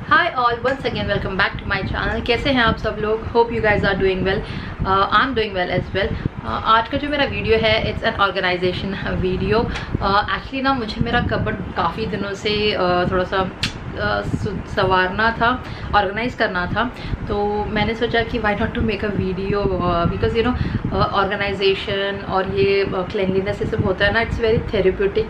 Hi all, once again welcome back to my channel. कैसे हैं आप सब लोग? Hope you guys are doing well. I am doing well as well. आज का जो मेरा वीडियो है it's an organisation video. Actually ना मुझे मेरा कबर्ड काफ़ी दिनों से थोड़ा सा संवारना था, ऑर्गेनाइज करना था। तो मैंने सोचा कि why not to make a video because you know organisation और ये क्लिनलीनेस ये सब होता है ना, इट्स वेरी थेरेप्यूटिक।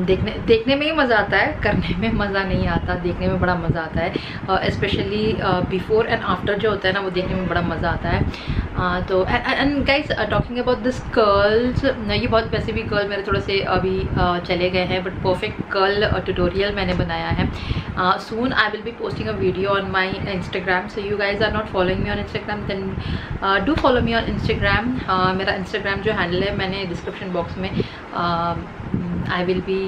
देखने में ही मज़ा आता है, करने में मज़ा नहीं आता। देखने में बड़ा मज़ा आता है, स्पेशली बिफोर एंड आफ्टर जो होता है ना वो देखने में बड़ा मज़ा आता है। तो and guys talking about this curls, ये बहुत वैसे भी कर्ल मेरे थोड़े से अभी चले गए हैं, बट परफेक्ट कर्ल ट्यूटोरियल मैंने बनाया है। Soon I will be posting a video on my Instagram, so you guys are not following me on Instagram then do follow me on Instagram. मेरा Instagram जो हैंडल है मैंने description box में I will be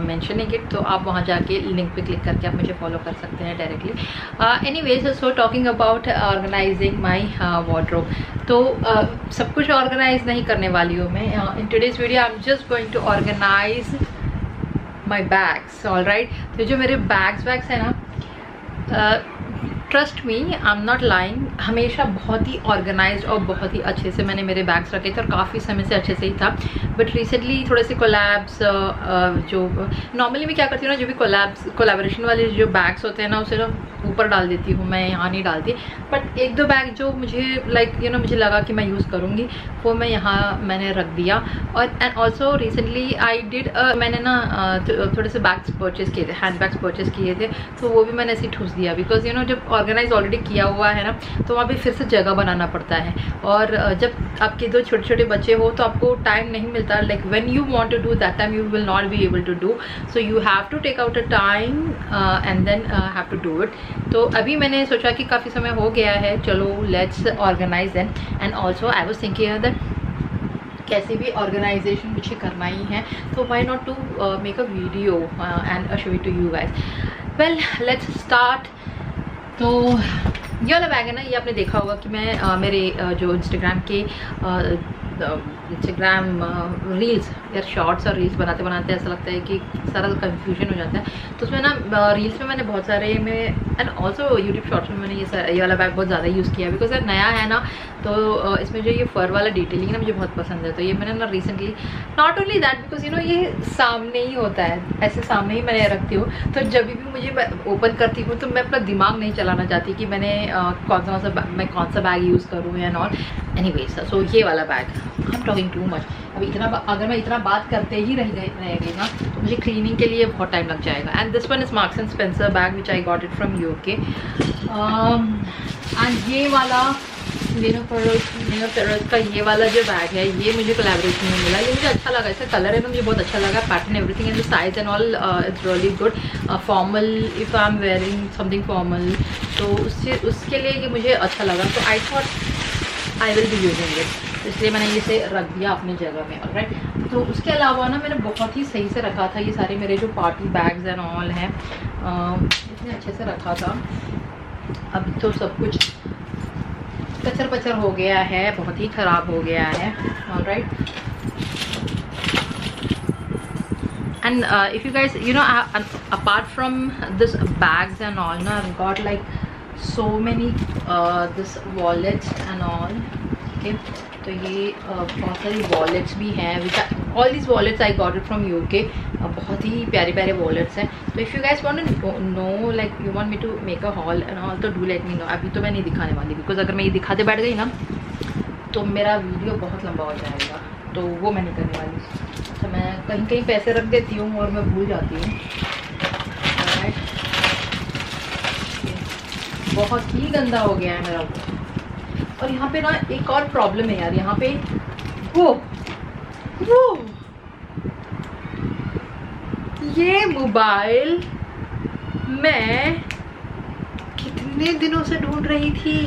mentioning it, तो आप वहाँ जाके link पे क्लिक करके आप मुझे फॉलो कर सकते हैं directly. Anyways, so talking about organising my wardrobe, तो सब कुछ ऑर्गेनाइज नहीं करने वाली हूँ मैं। In today's video I am just going to organise my bags. All right, तो जो मेरे बैग्स है ना, trust me, I am not lying, हमेशा बहुत ही ऑर्गेनाइज्ड और बहुत ही अच्छे से मैंने मेरे बैग्स रखे थे और काफ़ी समय से अच्छे से ही था। बट रिसेंटली थोड़े से कोलैब्स, जो नॉर्मली मैं क्या करती हूँ ना, जो भी कोलैबोरेशन वाले जो बैग्स होते हैं ना उसे ना ऊपर डाल देती हूँ, मैं यहाँ नहीं डालती। बट एक दो बैग जो मुझे लाइक यू नो मुझे लगा कि मैं यूज़ करूँगी वो मैं यहाँ मैंने रख दिया। और and also recently I did, मैंने ना थोड़े से बैग्स परचेज़ किए थे, हैंड बैग्स परचेज़ किए थे, तो वो भी मैंने ऐसे ही ठूस दिया। बिकॉज यू नो जब ऑर्गेनाइज ऑलरेडी किया हुआ है ना तो वहाँ पे फिर से जगह बनाना पड़ता है। और जब आपके दो छोटे छोटे बच्चे हो तो आपको टाइम नहीं मिलता, like when you want to do that time you will not be able to do, so you have to take out a time and then have to do it. तो अभी मैंने सोचा कि काफ़ी समय हो गया है, चलो let's organise then. And also I was thinking that कैसे भी ऑर्गेनाइजेशन मुझे करना ही है, तो why not to make a video and show it to you guys. Well, let's start. तो ये वाला बैग है ना, ये आपने देखा होगा कि मैं मेरे जो इंस्टाग्राम के इंस्टाग्राम रील्स या शॉर्ट्स और रील्स बनाते बनाते ऐसा लगता है कि सारा कंफ्यूजन हो जाता है। तो उसमें ना रील्स में मैंने बहुत सारे में एंड ऑल्सो यूट्यूब शॉर्ट्स में मैंने ये वाला बैग बहुत ज़्यादा यूज़ किया बिकॉज यार नया है ना, तो इसमें जो ये फर वाला डिटेलिंग है ना मुझे बहुत पसंद है। तो ये मैंने ना recently, not only that because you no ये सामने ही होता है, ऐसे सामने ही मैंने रखती हूँ। तो जब भी मुझे ओपन करती हूँ तो मैं अपना दिमाग नहीं चलाना चाहती कि मैंने कौन सा बैग यूज़ करूँ या नॉट। एनीवेज, सो ये वाला bag, I am talking too much. अभी इतना अगर मैं इतना बात करते ही रह गई ना तो मुझे क्लीनिंग के लिए बहुत टाइम लग जाएगा। And this one is marks and Spencer bag which I got it from UK. And ये वाला नीनो फेरस का ये वाला जो बैग है ये मुझे कोलैबोरेशन में मिला। ये मुझे अच्छा लगा, इसका कलर है ना मुझे बहुत अच्छा लगा, pattern everything and the size and all it's really good. Formal, if I am wearing something formal तो उसके लिए ये मुझे अच्छा लगा। तो I thought I will be using it, इसलिए मैंने इसे रख दिया अपनी जगह में। ऑलराइट, तो उसके अलावा ना मैंने बहुत ही सही से रखा था ये सारे मेरे जो पार्टी बैग्स एंड ऑल हैं, इतने अच्छे से रखा था। अब तो सब कुछ कचर पचर हो गया है, बहुत ही ख़राब हो गया है। Alright, and if you guys you know apart from this bags and all no, I've got like so many this wallets and all, okay? तो ये बहुत सारी वॉलेट्स भी हैं, all this wallets I got it from UK. बहुत ही प्यारे प्यारे वॉलेट्स हैं। तो if you guys want to know like you want me to make a haul and all तो डू लेट मी नो। अभी तो मैं नहीं दिखाने वाली बिकॉज अगर मैं ये दिखाते बैठ गई ना तो मेरा वीडियो बहुत लंबा हो जाएगा, तो वो मैं नहीं करने वाली। अच्छा, मैं कहीं कहीं पैसे रख देती हूँ और मैं भूल जाती हूँ। बहुत ही गंदा हो गया है मेरा। और यहाँ पे ना एक और प्रॉब्लम है यार, यहाँ पे वो ये मोबाइल मैं कितने दिनों से ढूंढ रही थी।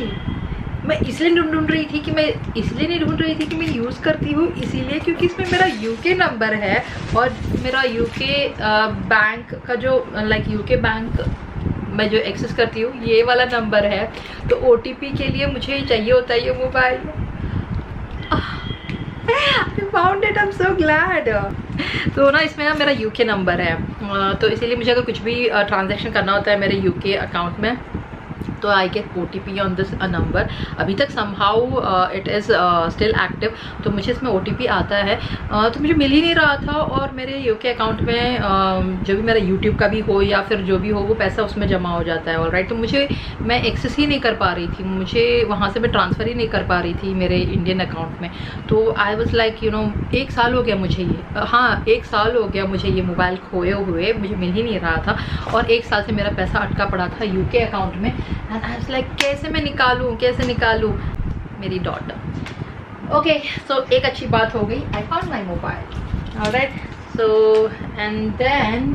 मैं इसलिए ढूंढ रही थी कि मैं इसलिए नहीं ढूंढ रही थी कि मैं यूज़ करती हूँ इसीलिए क्योंकि इसमें मेरा यूके नंबर है और मेरा यूके बैंक का जो लाइक यूके बैंक मैं जो एक्सेस करती हूँ ये वाला नंबर है। तो ओटीपी के लिए मुझे चाहिए होता है ये mobile. I found it, I'm so glad. तो ना इसमें ना मेरा यूके नंबर है, तो इसीलिए मुझे अगर कुछ भी ट्रांजैक्शन करना होता है मेरे यूके अकाउंट में तो I get OTP on this number. अभी तक somehow it is still active, तो मुझे इसमें OTP आता है. तो मुझे मिल ही नहीं रहा था, और मेरे यूके अकाउंट में जो भी मेरा यूट्यूब का भी हो या फिर जो भी हो वो पैसा उसमें जमा हो जाता है. ऑलराइट, तो मुझे मैं एक्सेस ही नहीं कर पा रही थी, मुझे वहाँ से मैं ट्रांसफ़र ही नहीं कर पा रही थी मेरे इंडियन अकाउंट में. तो आई वॉज लाइक 1 साल हो गया मुझे ये, हाँ 1 साल हो गया मुझे ये मोबाइल खोए हुए, मुझे मिल ही नहीं रहा था, और 1 साल से मेरा पैसा अटका पड़ा था यूके अकाउंट में. एंड आई वाज लाइक कैसे मैं निकालूं मेरी डॉटर. ओके, सो एक अच्छी बात हो गई, I found my mobile. Alright, so and then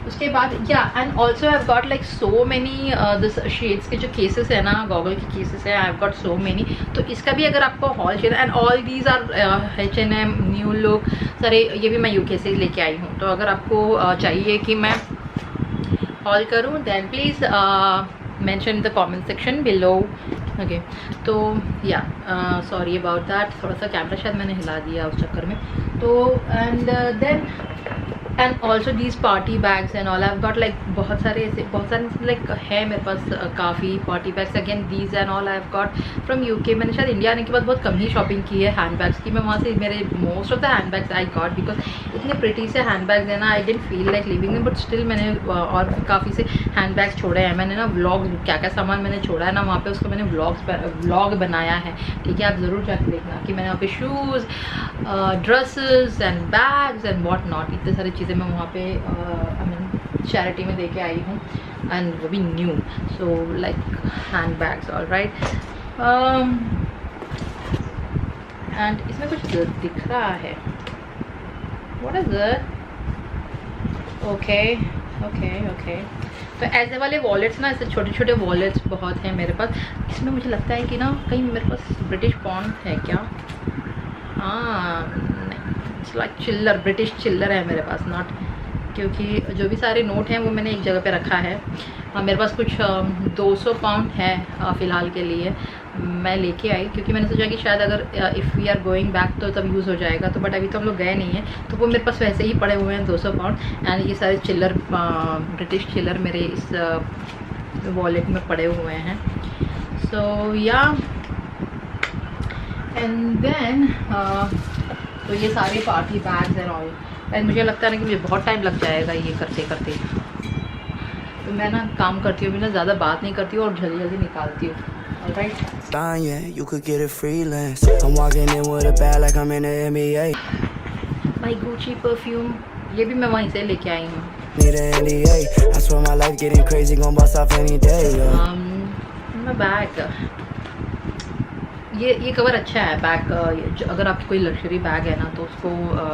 उसके बाद and also I have got like so many this shades के जो केसेस है ना, गॉगल के केसेस है, I have got so many. तो इसका भी अगर आपको हॉल चाहिए, and all these are H&M, New Look, सारे ये भी मैं यूके से लेके आई हूँ. तो अगर आपको चाहिए कि मैं हॉल करूँ then please mention in the comment section below. Okay, तो या सॉरी अबाउट दैट, थोड़ा सा कैमरा शायद मैंने हिला दिया उस चक्कर में. तो and then and also these party bags and all, I have got like बहुत सारे लाइक है मेरे पास काफ़ी party bags. Again these and all I have got from UK. मैंने शायद इंडिया आने के बाद बहुत कम ही शॉपिंग की है हैंड बैग्स की. मैं वहाँ से मेरे most of the hand bags I got, because इतने प्रिटी से हैंड बैग्स है ना, I don't feel like living in, but still मैंने और भी काफ़ी से हैंड बैग्स छोड़े हैं. मैंने ना व्लॉग क्या क्या सामान मैंने छोड़ा है ना वहाँ पे, उसको मैंने व्लॉग बनाया है. ठीक है, आप ज़रूर जाकर देखना कि मैंने वहाँ पे shoes, dresses and bags and what not, इतने सारी चीज़ें मैं वहाँ पे आई मीन चैरिटी में दे के आई हूँ, एंड वो भी new. So like hand bags. Alright, and इसमें कुछ दिख रहा है. What is it? ओके. तो ऐसे वाले वॉलेट्स ना, ऐसे छोटे छोटे वॉलेट्स बहुत हैं मेरे पास. इसमें मुझे लगता है कि ना कहीं मेरे पास ब्रिटिश पाउंड है क्या? हाँ नहीं, इट्स लाइक चिल्लर, ब्रिटिश चिल्लर है मेरे पास, नॉट, क्योंकि जो भी सारे नोट हैं वो मैंने एक जगह पे रखा है. मेरे पास कुछ 200 पाउंड है फ़िलहाल के लिए मैं लेके आई, क्योंकि मैंने सोचा कि शायद अगर if we are going back तो तब यूज़ हो जाएगा. तो बट अभी तो हम लोग गए नहीं हैं, तो वो मेरे पास वैसे ही पड़े हुए हैं 200 पाउंड. एंड ये सारे चिल्लर, ब्रिटिश चिल्लर मेरे इस वॉलेट में पड़े हुए हैं. सो या एंड देन तो ये सारे party bags and all. And मुझे लगता है ना कि मुझे बहुत टाइम लग जाएगा ये करते करते. तो मैं ना काम करती हूँ, मैं ज़्यादा बात नहीं करती हूँ और जल्दी जल्दी निकालती हूँ. Alright, you could get it freelance. I'm walking in with a bag like I'm in the NBA. My Gucci perfume, ये भी मैं वहीं से लेके आई हूँ. Need an NDA. I swear my life getting crazy, gon' bust off any day. मैं bag, ये cover अच्छा है बैग. अगर आपकी कोई लग्जरी बैग है ना तो उसको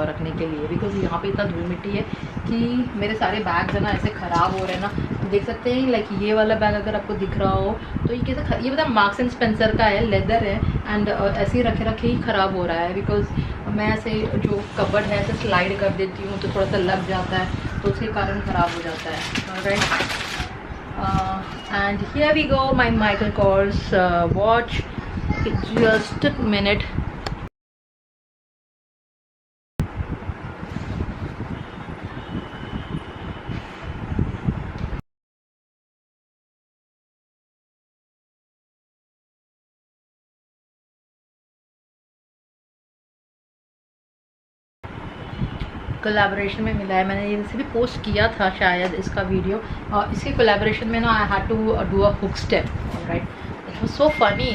रखने के लिए, बिकॉज यहाँ पे इतना धूल मिट्टी है कि मेरे सारे बैग्स है ना ऐसे ख़राब हो रहे हैं ना. देख सकते हैं लाइक ये वाला बैग अगर आपको दिख रहा हो तो ये कैसे, ये पता मार्क्स एंड स्पेंसर का है, लेदर है, एंड ऐसे ही रखे रखे ही ख़राब हो रहा है. बिकॉज मैं ऐसे जो कबर्ड है ऐसे स्लाइड कर देती हूँ तो थोड़ा सा लग जाता है, तो उसके कारण ख़राब हो जाता है. Alright, and here we go my Michael Kors watch. Just a minute. Collaboration में मिला है, मैंने ये वैसे भी पोस्ट किया था शायद इसका वीडियो. इसके कोलैबोरेशन में ना I had to do a hook step. Alright, so funny.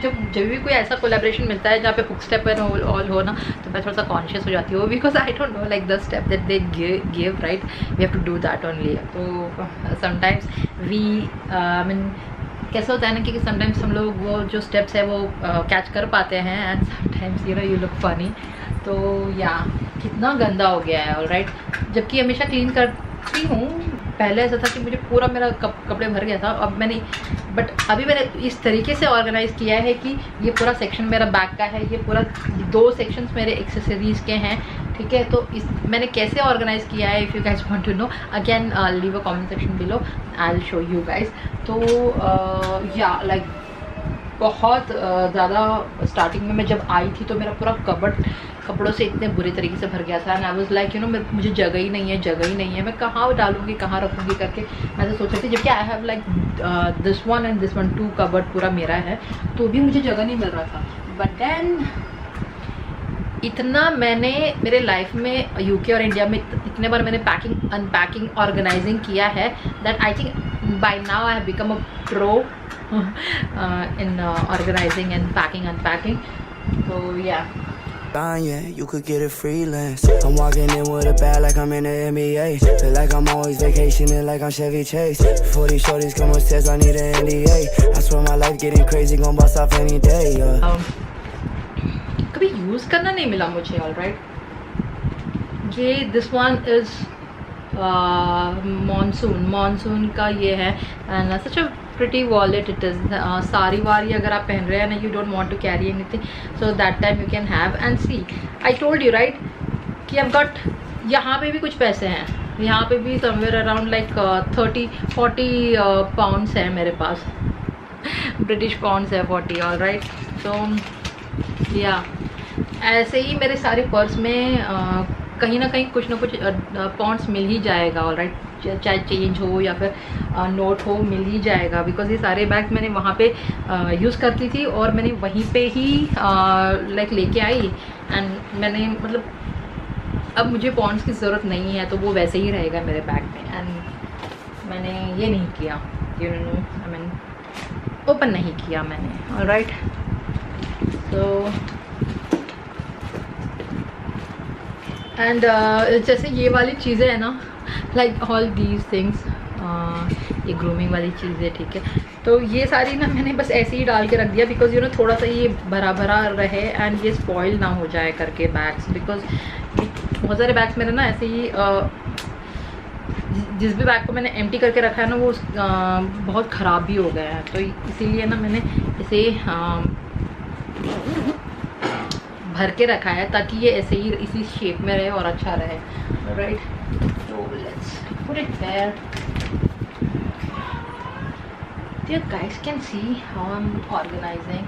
जब भी कोई ऐसा कोलैबोरेशन मिलता है जहाँ पे हुक स्टेप एंड ऑल हो ना, तो मैं थोड़ा सा कॉन्शियस हो जाती हूँ, because I don't know like the step that they give, right, we have to do that only. तो समटाइम्स वी मीन कैसा होता है ना कि समटाइम्स हम लोग वो जो स्टेप्स है वो कैच कर पाते हैं, and sometimes you look funny. तो या कितना गंदा हो गया है. ऑलराइट, जबकि हमेशा क्लीन करती हूँ. पहले ऐसा था कि मुझे पूरा मेरा कपड़े भर गया था, अब मैंने अभी मैंने इस तरीके से ऑर्गेनाइज़ किया है कि ये पूरा सेक्शन मेरा बैग का है, ये पूरा 2 सेक्शंस मेरे एक्सेसरीज़ के हैं. ठीक है, तो इस मैंने कैसे ऑर्गेनाइज़ किया है, if you guys want to know again leave a comment section below, I will show you guys. तो या लाइक बहुत ज़्यादा स्टार्टिंग में मैं जब आई थी तो मेरा पूरा कबर्ड कपड़ों से इतने बुरे तरीके से भर गया था and I was like you know मुझे जगह ही नहीं है, मैं कहाँ डालूँगी, कहाँ रखूँगी करके मैं तो सोच रही थी। जबकि I have like this one and this one, 2 cupboard पूरा मेरा है, तो भी मुझे जगह नहीं मिल रहा था। बट देन इतना मैंने मेरे लाइफ में यूके और इंडिया में इतने बार मैंने पैकिंग अनपैकिंग ऑर्गेनाइजिंग किया है that I think by now I have become a pro in organising and packing unpacking. तो yeah Yeah, you could get it freelance. I'm walking in with a bag like I'm in the NBA. Feel like I'm always vacationing like I'm Chevy Chase. Before these shorties come upstairs, I need an NDA. I swear my life getting crazy, gon' bust off any day. कभी use करना नहीं मिला मुझे। All right, ये this one is monsoon का ये है and such a pretty wallet it is. Sari वारी अगर आप पहन रहे हैं ना, you don't want to carry anything, so that time you can have and see I told you right कि आई गॉट, यहाँ पे भी कुछ पैसे हैं, यहाँ पे भी समवेयर अराउंड लाइक 30-40 पाउंड्स है मेरे पास, ब्रिटिश पाउंड्स है 40। ऑल राइट, तो या ऐसे ही मेरे सारे पर्स में कहीं ना कहीं कुछ ना कुछ पाउंड्स मिल ही जाएगा। ऑल राइट, चाहे चेंज हो या फिर नोट हो, मिल ही जाएगा। बिकॉज ये सारे बैग्स मैंने वहाँ पे यूज़ करती थी और मैंने वहीं पे ही लाइक लेके आई एंड मैंने मतलब अब मुझे पाउंड्स की ज़रूरत नहीं है, तो वो वैसे ही रहेगा मेरे बैग में। एंड मैंने ये नहीं किया, you know, I mean open नहीं किया मैंने। ऑल राइट, तो एंड जैसे ये वाली चीज़ें हैं ना, लाइक ऑल दीज थिंग्स, ये ग्रूमिंग वाली चीज़ें, ठीक है, तो ये सारी ना मैंने बस ऐसे ही डाल के रख दिया बिकॉज यू नो थोड़ा सा ये भरा भरा रहे एंड ये स्पॉइल ना हो जाए करके बैग्स। बिकॉज बहुत सारे बैग्स मेरे ना ऐसे ही जिस भी बैग को मैंने एम्प्टी करके रखा है ना, वो बहुत ख़राब भी हो गया है, तो इसीलिए ना मैंने इसे भर के रखा है ताकि ये ऐसे ही इसी शेप में रहे और अच्छा रहे। Right, so let's put it there. You guys can see how I'm organizing.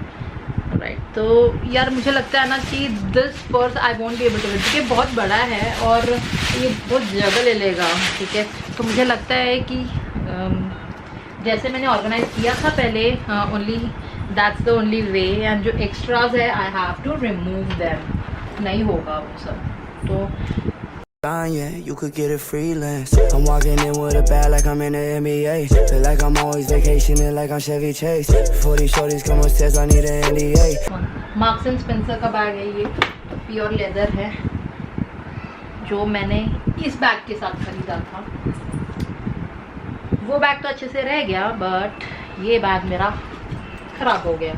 Right, तो यार मुझे लगता है ना कि this purse I won't be able to, क्योंकि बहुत बड़ा है और ये बहुत जगह ले लेगा, ठीक है। तो मुझे लगता है कि जैसे मैंने ऑर्गेनाइज किया था पहले, only that's the only way, and जो एक्स्ट्राज है I have to remove them, नहीं होगा वो सब। तो Yeah, you could get it freelance. I'm walking in with a bag like I'm in the NBA. Feel like I'm always vacationing like I'm Chevy Chase. Before these shorties come upstairs, I need an NDA. Marks and Spencer का bag है ये, pure leather है, जो मैंने इस bag के साथ खरीदा था। वो बैग तो अच्छे से रह गया, बट ये बैग मेरा ख़राब हो गया।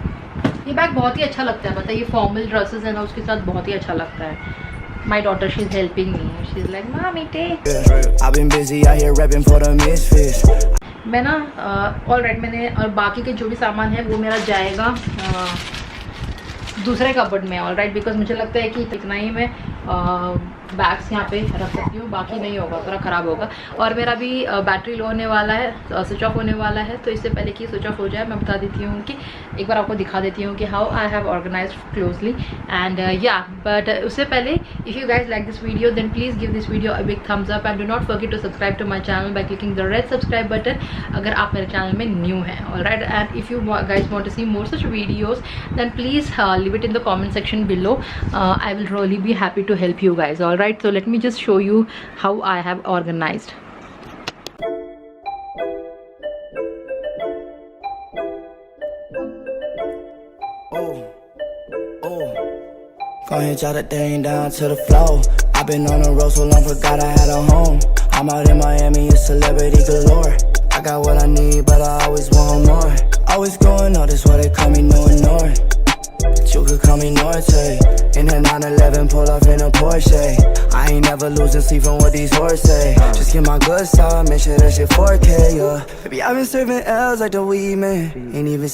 ये बैग बहुत ही अच्छा लगता है, बताइए, फॉर्मल ड्रेसेस है ना उसके साथ बहुत ही अच्छा लगता है। My daughter, she's helping me. She's like, "Mommy, take." I've been busy out here repping for the misfits. मैं ना ऑल राइट, मैंने और बाकी के जो भी सामान है वो मेरा जाएगा दूसरे कबर्ड में। ऑल राइट, बिकॉज मुझे लगता है कि इतना ही मैं बैग्स यहाँ पे रख सकती हूँ, बाकी नहीं होगा, पूरा ख़राब होगा। और मेरा भी बैटरी लो होने वाला है, स्विच ऑफ होने वाला है, तो इससे पहले कि स्विच ऑफ हो जाए मैं बता देती हूँ कि एक बार आपको दिखा देती हूँ कि how I have organised closely and yeah. But उससे पहले if you guys like this video then please give this video a big thumbs up and do not forget to subscribe to my channel by clicking the red subscribe button अगर आप मेरे channel में new हैं। All right, and if you guys want to see more such videos then please leave it in the comment section below. I will really be happy to help you guys. All right, so let me just show you how I have organized. Go ahead, jot that thing down to the floor. I've been on the road so long, forgot I had a home. I'm out in Miami, it's celebrity galore. I got what I need, but I always want more. Always going on, that's why they call me no ignore. But you could call me Norte. In a 911, pull off in a Porsche. I ain't never losing sleep on what these hoes say. Just get my good side, make sure that shit 4K, yeah. Baby, I've been serving L's like the weed man. Ain't even